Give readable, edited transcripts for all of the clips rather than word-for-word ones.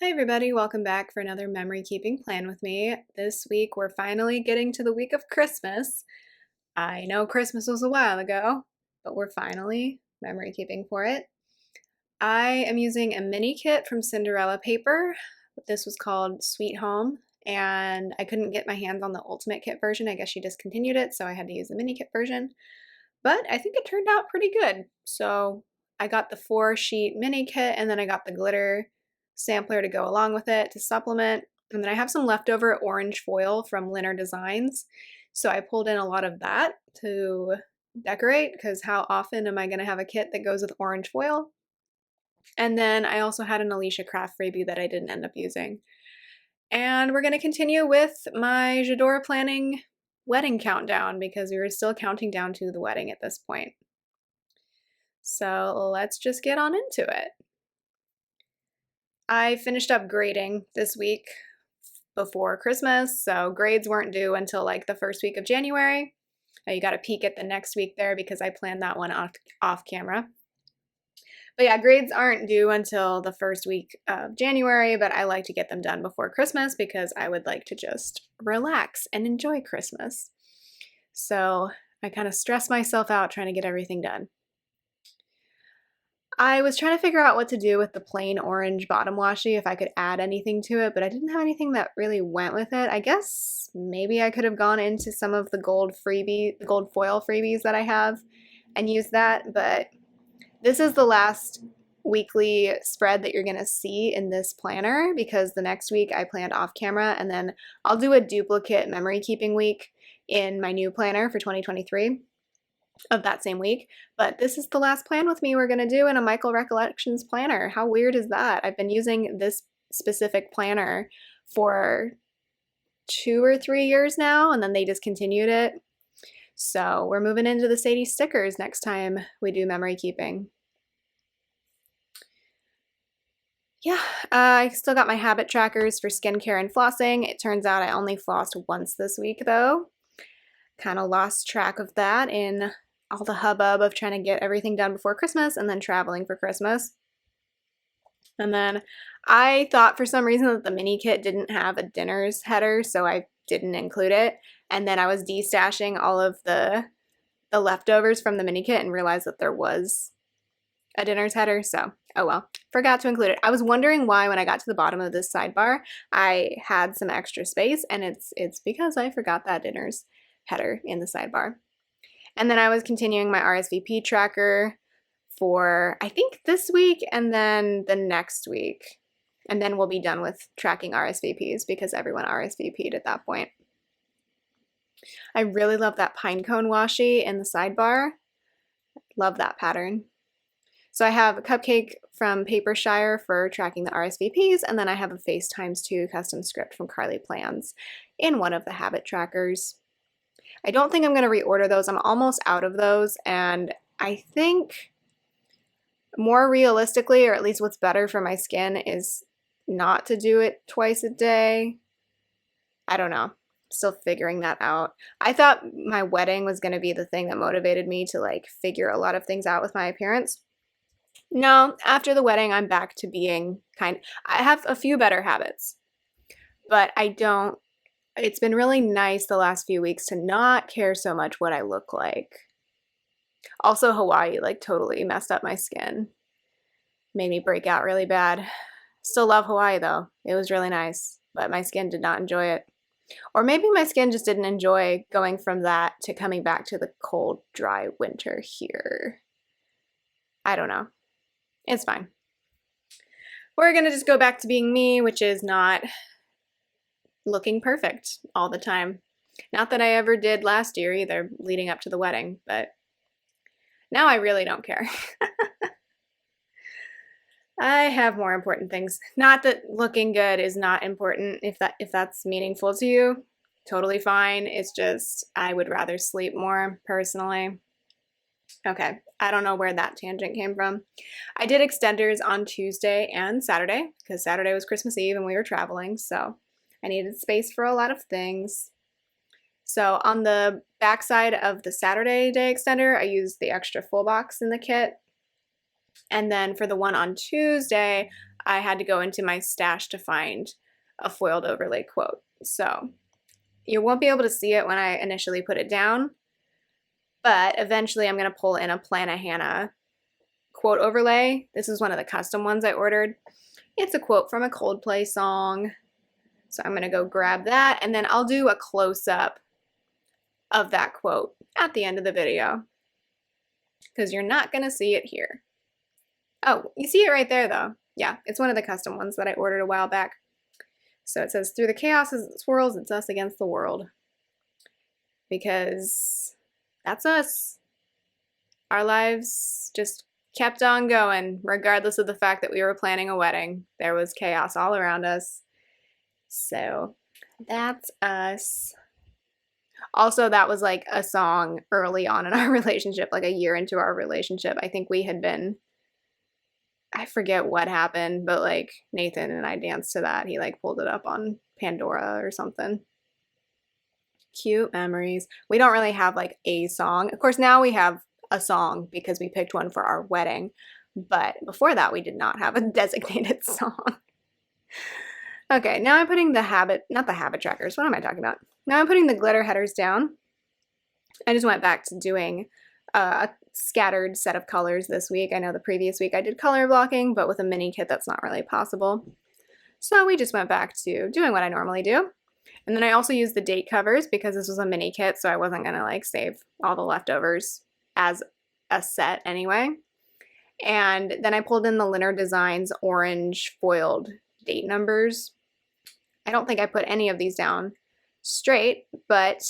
Hi everybody, welcome back for another memory keeping plan with me. This week we're finally getting to the week of Christmas. I know Christmas was a while ago, but we're finally memory keeping for it. I am using a mini kit from Cinderella paper. This was called Sweet Home, and I couldn't get my hands on the ultimate kit version. I guess she discontinued it, so I had to use the mini kit version. But I think it turned out pretty good. So I got the 4-sheet mini kit, and then I got the glitter sampler to go along with it to supplement. And then I have some leftover orange foil from Linner Designs. So I pulled in a lot of that to decorate, because how often am I going to have a kit that goes with orange foil? And then I also had an Alicia Craft freebie that I didn't end up using. And we're going to continue with my J'adore planning wedding countdown, because we were still counting down to the wedding at this point. So let's just get on into it. I finished up grading this week before Christmas, so grades weren't due until like the first week of January. You got a peek at the next week there because I planned that one off camera. But yeah, grades aren't due until the first week of January, but I like to get them done before Christmas because I would like to just relax and enjoy Christmas. So I kind of stress myself out trying to get everything done. I was trying to figure out what to do with the plain orange bottom washi, if I could add anything to it, but I didn't have anything that really went with it. I guess maybe I could have gone into some of the gold foil freebies that I have and used that, but this is the last weekly spread that you're going to see in this planner, because the next week I planned off camera, and then I'll do a duplicate memory keeping week in my new planner for 2023 of that same week. But this is the last plan with me we're going to do in a Michael Recollections planner. How weird is that? I've been using this specific planner for 2 or 3 years now, and then they discontinued it. So we're moving into the Sadie stickers next time we do memory keeping. Yeah, I still got my habit trackers for skincare and flossing. It turns out I only flossed once this week though. Kind of lost track of that in all the hubbub of trying to get everything done before Christmas and then traveling for Christmas. And then I thought for some reason that the mini kit didn't have a dinners header, so I didn't include it. And then I was destashing all of the leftovers from the mini kit and realized that there was a dinners header, so oh well, forgot to include it. I was wondering why when I got to the bottom of this sidebar I had some extra space, and it's because I forgot that dinners header in the sidebar. And then I was continuing my RSVP tracker for I think this week and then the next week, and then we'll be done with tracking RSVPs because everyone RSVP'd at that point. I really love that pine cone washi in the sidebar. Love that pattern. So I have a cupcake from Papershire for tracking the RSVPs, and then I have a FaceTimes2 custom script from Carly Plans in one of the habit trackers. I don't think I'm going to reorder those. I'm almost out of those, and I think more realistically, or at least what's better for my skin, is not to do it twice a day. I don't know. Still figuring that out. I thought my wedding was going to be the thing that motivated me to like figure a lot of things out with my appearance. No, after the wedding, I'm back to being I have a few better habits, but it's been really nice the last few weeks to not care so much what I look like. Also, Hawaii like totally messed up my skin. Made me break out really bad. Still love Hawaii though. It was really nice, but my skin did not enjoy it. Or maybe my skin just didn't enjoy going from that to coming back to the cold, dry winter here. I don't know. It's fine. We're gonna just go back to being me, which is not looking perfect all the time. Not that I ever did last year either, leading up to the wedding, but now I really don't care. I have more important things. Not that looking good is not important. If that's meaningful to you, totally fine. It's just I would rather sleep more personally. Okay, I don't know where that tangent came from. I did extenders on Tuesday and Saturday because Saturday was Christmas Eve and we were traveling, so I needed space for a lot of things. So on the back side of the Saturday day extender, I used the extra full box in the kit. And then for the one on Tuesday, I had to go into my stash to find a foiled overlay quote. So you won't be able to see it when I initially put it down, but eventually I'm going to pull in a Plan a Hannah quote overlay. This is one of the custom ones I ordered. It's a quote from a Coldplay song. So I'm going to go grab that, and then I'll do a close-up of that quote at the end of the video because you're not going to see it here. Oh, you see it right there though. Yeah, it's one of the custom ones that I ordered a while back. So it says, "Through the chaos as it swirls, it's us against the world." Because that's us. Our lives just kept on going, regardless of the fact that we were planning a wedding. There was chaos all around us. So that's us. Also, that was like a song early on in our relationship, like a year into our relationship. I think we had been, I forget what happened, but like Nathan and I danced to that. He like pulled it up on Pandora or something. Cute memories. We don't really have like a song. Of course, now we have a song because we picked one for our wedding. But before that, we did not have a designated song. Okay, now I'm putting the not the habit trackers. What am I talking about? Now I'm putting the glitter headers down. I just went back to doing a scattered set of colors this week. I know the previous week I did color blocking, but with a mini kit that's not really possible. So we just went back to doing what I normally do. And then I also used the date covers because this was a mini kit, so I wasn't gonna like save all the leftovers as a set anyway. And then I pulled in the Linner Designs orange foiled date numbers. I don't think I put any of these down straight, but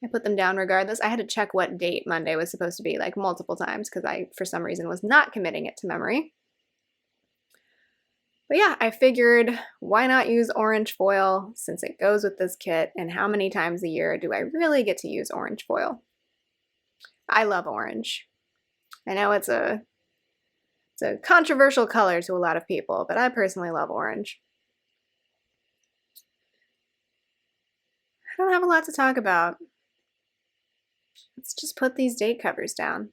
I put them down regardless. I had to check what date Monday was supposed to be like multiple times because I, for some reason, was not committing it to memory. But yeah, I figured why not use orange foil since it goes with this kit, and how many times a year do I really get to use orange foil? I love orange. I know it's a controversial color to a lot of people, but I personally love orange. I don't have a lot to talk about. Let's just put these date covers down.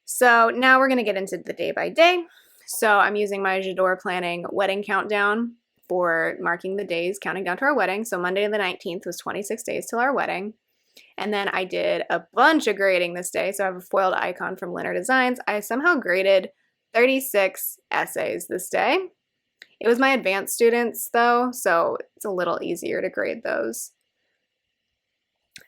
So now we're going to get into the day by day. So I'm using my J'adore Planning wedding countdown for marking the days, counting down to our wedding. So Monday the 19th was 26 days till our wedding. And then I did a bunch of grading this day. So I have a foiled icon from Linner Designs. I somehow graded 36 essays this day. It was my advanced students though, so it's a little easier to grade those.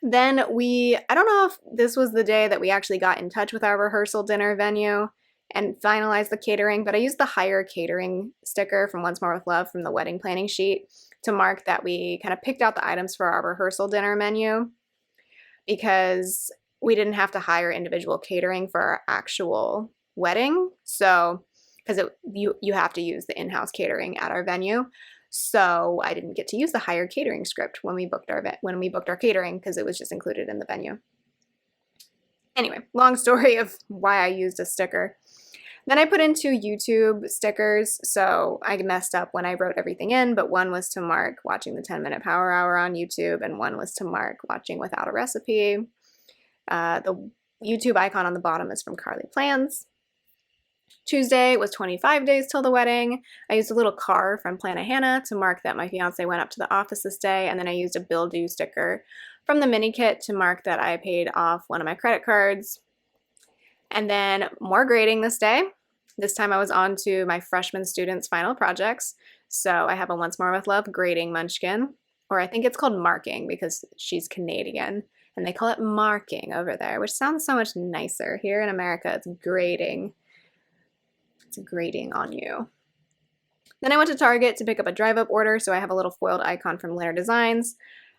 Then I don't know if this was the day that we actually got in touch with our rehearsal dinner venue and finalized the catering, but I used the hire catering sticker from Once More with Love from the wedding planning sheet to mark that we kind of picked out the items for our rehearsal dinner menu because we didn't have to hire individual catering for our actual wedding. So because you have to use the in-house catering at our venue. So I didn't get to use the hired catering script when we booked our catering because it was just included in the venue. Anyway, long story of why I used a sticker. Then I put in 2 YouTube stickers, so I messed up when I wrote everything in, but one was to mark watching the 10-minute power hour on YouTube, and one was to mark watching without a recipe. The YouTube icon on the bottom is from Carly Plans. Tuesday was 25 days till the wedding. I used a little car from Plan a Hannah to mark that my fiance went up to the office this day, and then I used a bill due sticker from the mini kit to mark that I paid off one of my credit cards. And then more grading this day. This time I was on to my freshman students' final projects. So I have a Once More with Love grading munchkin, or I think it's called marking because she's Canadian, and they call it marking over there, which sounds so much nicer. Here in America, it's grading. It's grading on you. Then I went to Target to pick up a drive-up order, so I have a little foiled icon from Linner Designs.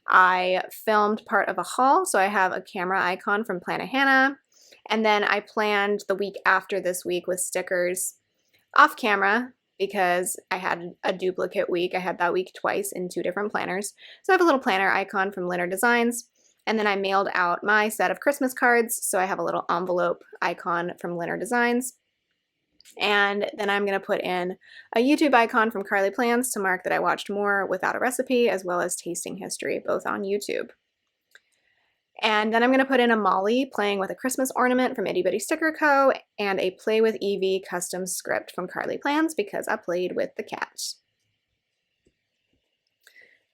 I filmed part of a haul, so I have a camera icon from Plan a Hannah. And then I planned the week after this week with stickers off camera because I had a duplicate week. I had that week twice in 2 different planners. So I have a little planner icon from Linner Designs. And then I mailed out my set of Christmas cards, so I have a little envelope icon from Linner Designs. And then I'm going to put in a YouTube icon from Carly Plans to mark that I watched more without a recipe, as well as tasting history, both on YouTube. And then I'm going to put in a Molly playing with a Christmas ornament from Itty Bitty Sticker Co. and a Play with Evie custom script from Carly Plans because I played with the cat.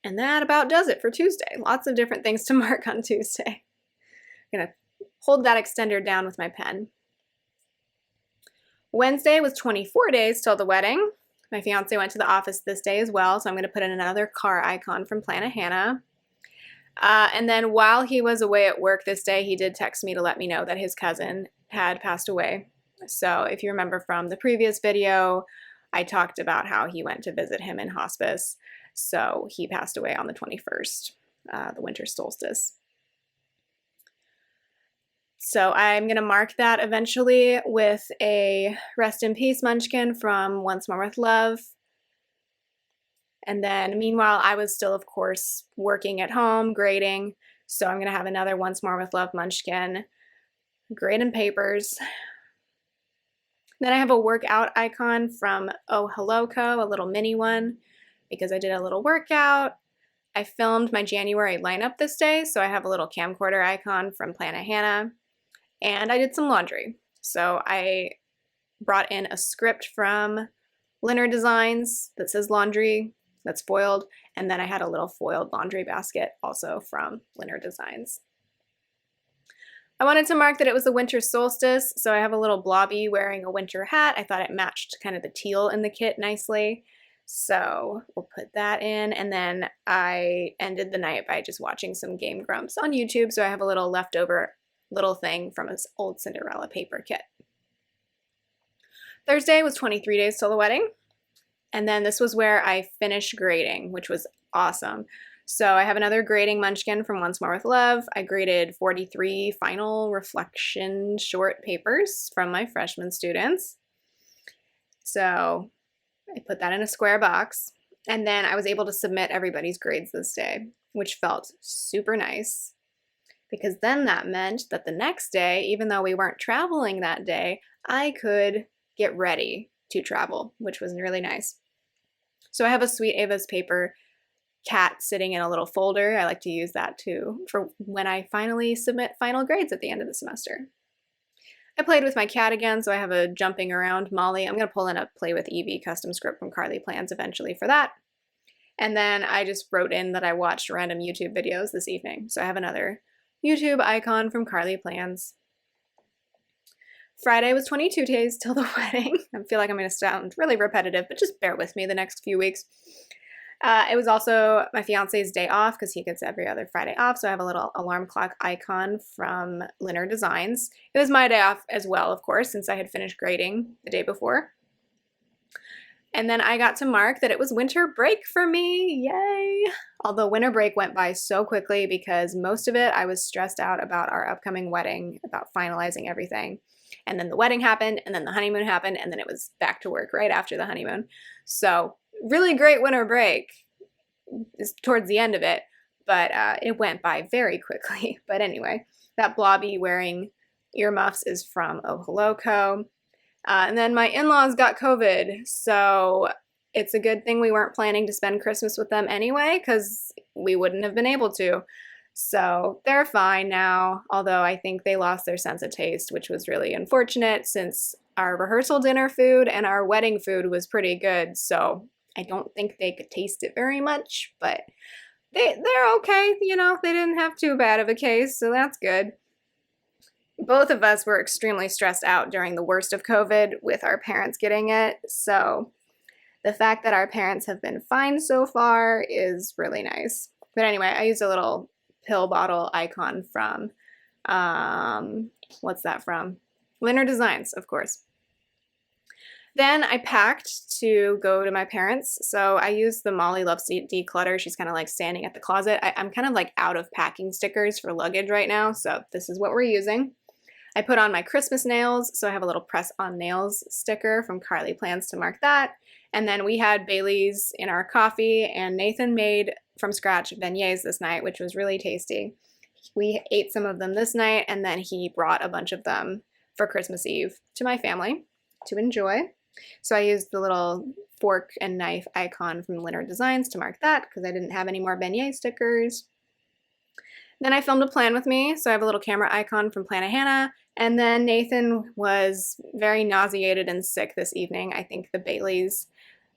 And that about does it for Tuesday. Lots of different things to mark on Tuesday. I'm going to hold that extender down with my pen. Wednesday was 24 days till the wedding. My fiance went to the office this day as well, so I'm going to put in another car icon from Planet Hannah. And then while he was away at work this day, he did text me to let me know that his cousin had passed away. So if you remember from the previous video, I talked about how he went to visit him in hospice. So he passed away on the 21st, the winter solstice. So I'm going to mark that eventually with a Rest in Peace munchkin from Once More with Love. And then meanwhile, I was still, of course, working at home, grading. So I'm going to have another Once More with Love munchkin, grading papers. Then I have a workout icon from Oh Hello Co., a little mini one, because I did a little workout. I filmed my January lineup this day, so I have a little camcorder icon from Planet Hannah. And I did some laundry. So I brought in a script from Leonard Designs that says laundry, that's foiled, and then I had a little foiled laundry basket also from Leonard Designs. I wanted to mark that it was the winter solstice, so I have a little blobby wearing a winter hat. I thought it matched kind of the teal in the kit nicely. So we'll put that in, and then I ended the night by just watching some Game Grumps on YouTube, so I have a little leftover little thing from an old Cinderella paper kit. Thursday was 23 days till the wedding, and then this was where I finished grading, which was awesome. So I have another grading munchkin from Once More with Love. I graded 43 final reflection short papers from my freshman students. So I put that in a square box, and then I was able to submit everybody's grades this day, which felt super nice. Because then that meant that the next day, even though we weren't traveling that day, I could get ready to travel, which was really nice. So I have a Sweet Ava's paper cat sitting in a little folder. I like to use that too for when I finally submit final grades at the end of the semester. I played with my cat again, so I have a jumping around Molly. I'm going to pull in a Play with Evie custom script from Carly Plans eventually for that. And then I just wrote in that I watched random YouTube videos this evening. So I have another YouTube icon from Carly Plans. Friday was 22 days till the wedding. I feel like I'm going to sound really repetitive, but just bear with me the next few weeks. It was also my fiance's day off because he gets every other Friday off, so I have a little alarm clock icon from Leonard Designs. It was my day off as well, of course, since I had finished grading the day before. And then I got to mark that it was winter break for me. Yay! Although winter break went by so quickly because most of it I was stressed out about our upcoming wedding, about finalizing everything. And then the wedding happened, and then the honeymoon happened, and then it was back to work right after the honeymoon. So really great winter break is towards the end of it, but it went by very quickly. But anyway, that blobby wearing earmuffs is from Oh Hello Co. And then my in-laws got COVID, so it's a good thing we weren't planning to spend Christmas with them anyway, because we wouldn't have been able to. So they're fine now, although I think they lost their sense of taste, which was really unfortunate since our rehearsal dinner food and our wedding food was pretty good, so I don't think they could taste it very much, but they're okay, you know, they didn't have too bad of a case, so that's good. Both of us were extremely stressed out during the worst of COVID with our parents getting it, so the fact that our parents have been fine so far is really nice. But anyway, I used a little pill bottle icon from, what's that from? Leonard Designs, of course. Then I packed to go to my parents, so I used the Molly Loves to Declutter. She's kind of like standing at the closet. I'm kind of like out of packing stickers for luggage right now, so this is what we're using. I put on my Christmas nails, so I have a little press on nails sticker from Carly Plans to mark that. And then we had Bailey's in our coffee, and Nathan made from scratch beignets this night, which was really tasty. We ate some of them this night, and then he brought a bunch of them for Christmas Eve to my family to enjoy. So I used the little fork and knife icon from Leonard Designs to mark that because I didn't have any more beignet stickers. Then I filmed a plan with me, so I have a little camera icon from Planet Hannah. And then Nathan was very nauseated and sick this evening. I think the Baileys,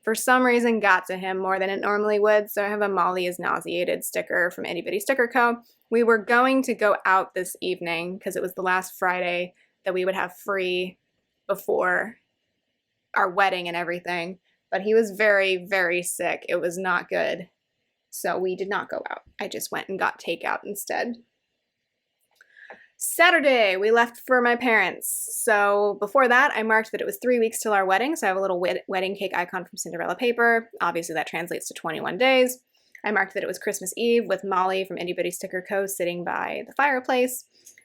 for some reason, got to him more than it normally would. So I have a Molly is nauseated sticker from Itty Bitty Sticker Co. We were going to go out this evening because it was the last Friday that we would have free before our wedding and everything. But he was very, very sick. It was not good. So we did not go out. I just went and got takeout instead. Saturday, we left for my parents. So before that, I marked that it was 3 weeks till our wedding. So I have a little wedding cake icon from Cinderella paper. Obviously, that translates to 21 days. I marked that it was Christmas Eve with Molly from Itty Bitty Sticker Co. sitting by the fireplace.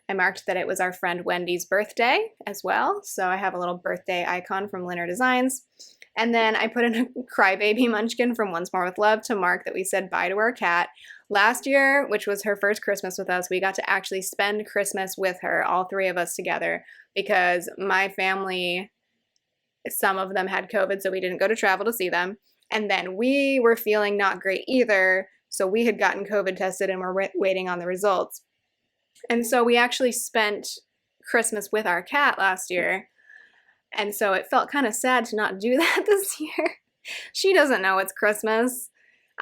I marked that it was our friend Wendy's birthday as well. So I have a little birthday icon from Linner Designs. And then I put in a crybaby munchkin from Once More with Love to mark that we said bye to our cat. Last year, which was her first Christmas with us, we got to actually spend Christmas with her, all three of us together, because my family, some of them had COVID, so we didn't go to travel to see them. And then we were feeling not great either, so we had gotten COVID tested and were waiting on the results. And so we actually spent Christmas with our cat last year. And so it felt kind of sad to not do that this year. She doesn't know it's Christmas.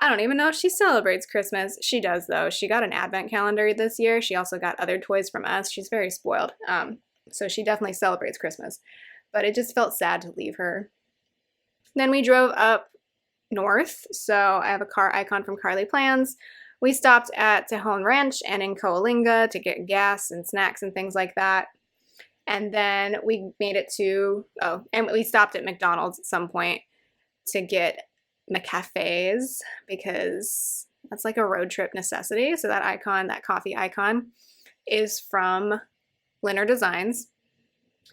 I don't even know if she celebrates Christmas. She does, though. She got an advent calendar this year. She also got other toys from us. She's very spoiled. So she definitely celebrates Christmas. But it just felt sad to leave her. Then we drove up north. So I have a car icon from Carly Plans. We stopped at Tejon Ranch and in Coalinga to get gas and snacks and things like that. And then we made it to, and we stopped at McDonald's at some point to get McCafes because that's like a road trip necessity. So that icon, that coffee icon, is from Linner Designs.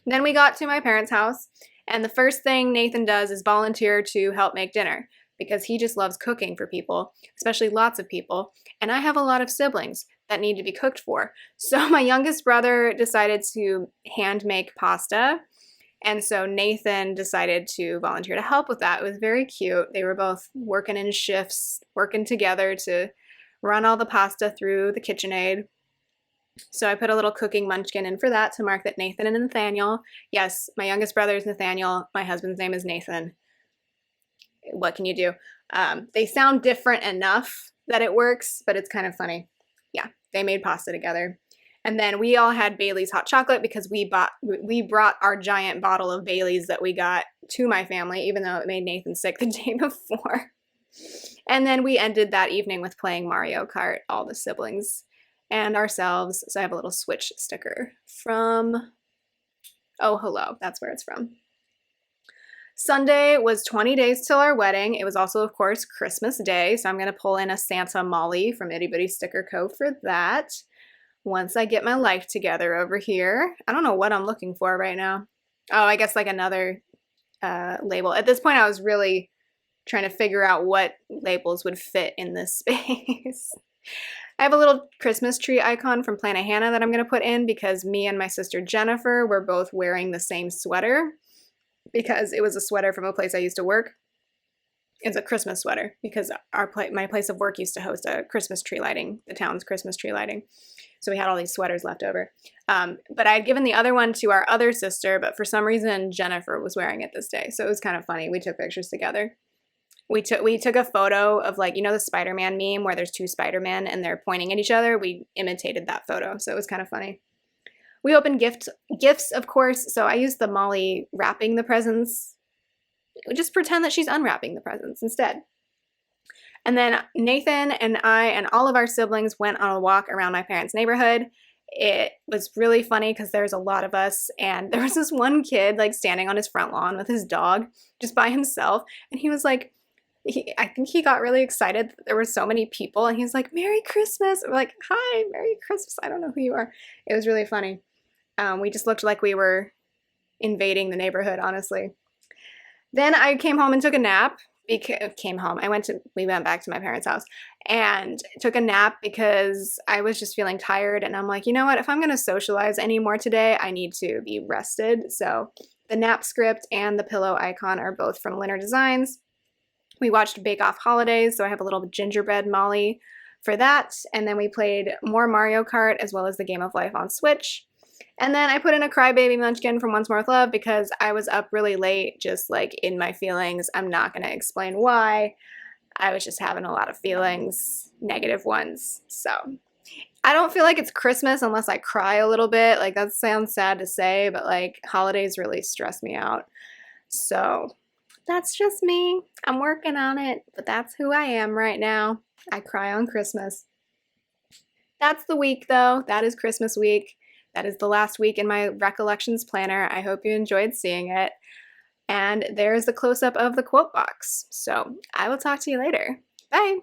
Then we got to my parents' house, and the first thing Nathan does is volunteer to help make dinner because he just loves cooking for people, especially lots of people. And I have a lot of siblings that need to be cooked for. So my youngest brother decided to hand make pasta. And so Nathan decided to volunteer to help with that. It was very cute. They were both working in shifts, working together to run all the pasta through the KitchenAid. So I put a little cooking munchkin in for that to mark that Nathan and Nathaniel. Yes, my youngest brother is Nathaniel. My husband's name is Nathan. What can you do? They sound different enough that it works, but it's kind of funny. Yeah, they made pasta together. And then we all had Bailey's hot chocolate because we brought our giant bottle of Bailey's that we got to my family, even though it made Nathan sick the day before. And then we ended that evening with playing Mario Kart, all the siblings and ourselves. So I have a little Switch sticker from Oh Hello. That's where it's from. Sunday was 20 days till our wedding. It was also, of course, Christmas Day, so I'm going to pull in a Santa Molly from Itty Bitty Sticker Co. for that once I get my life together over here. I don't know what I'm looking for right now. Oh, I guess like another label. At this point, I was really trying to figure out what labels would fit in this space. I have a little Christmas tree icon from Planet Hannah that I'm going to put in because me and my sister Jennifer were both wearing the same sweater. Because it was a sweater from a place I used to work. It's a Christmas sweater because my place of work used to host a Christmas tree lighting, the town's Christmas tree lighting. So we had all these sweaters left over. But I had given the other one to our other sister, but for some reason Jennifer was wearing it this day. So it was kind of funny. We took pictures together. We took a photo of, like, you know, the Spider-Man meme where there's two Spider-Men and they're pointing at each other. We imitated that photo. So it was kind of funny. We opened gifts, of course, so I used the Molly wrapping the presents. Just pretend that she's unwrapping the presents instead. And then Nathan and I and all of our siblings went on a walk around my parents' neighborhood. It was really funny because there's a lot of us, and there was this one kid, like, standing on his front lawn with his dog just by himself, and he was like, I think he got really excited that there were so many people, and he was like, Merry Christmas. We're like, hi, Merry Christmas. I don't know who you are. It was really funny. We just looked like we were invading the neighborhood, honestly. Then I came home and took a nap. We went back to my parents' house and took a nap because I was just feeling tired. And I'm like, you know what? If I'm going to socialize anymore today, I need to be rested. So the nap script and the pillow icon are both from Linner Designs. We watched Bake Off Holidays. So I have a little gingerbread Molly for that. And then we played more Mario Kart as well as the Game of Life on Switch. And then I put in a Crybaby Munchkin from Once More with Love because I was up really late, just like in my feelings. I'm not going to explain why. I was just having a lot of feelings, negative ones. So I don't feel like it's Christmas unless I cry a little bit. Like, that sounds sad to say, but like holidays really stress me out. So that's just me. I'm working on it, but that's who I am right now. I cry on Christmas. That's the week though. That is Christmas week. That is the last week in my recollections planner. I hope you enjoyed seeing it. And there's the close-up of the quote box. So I will talk to you later. Bye.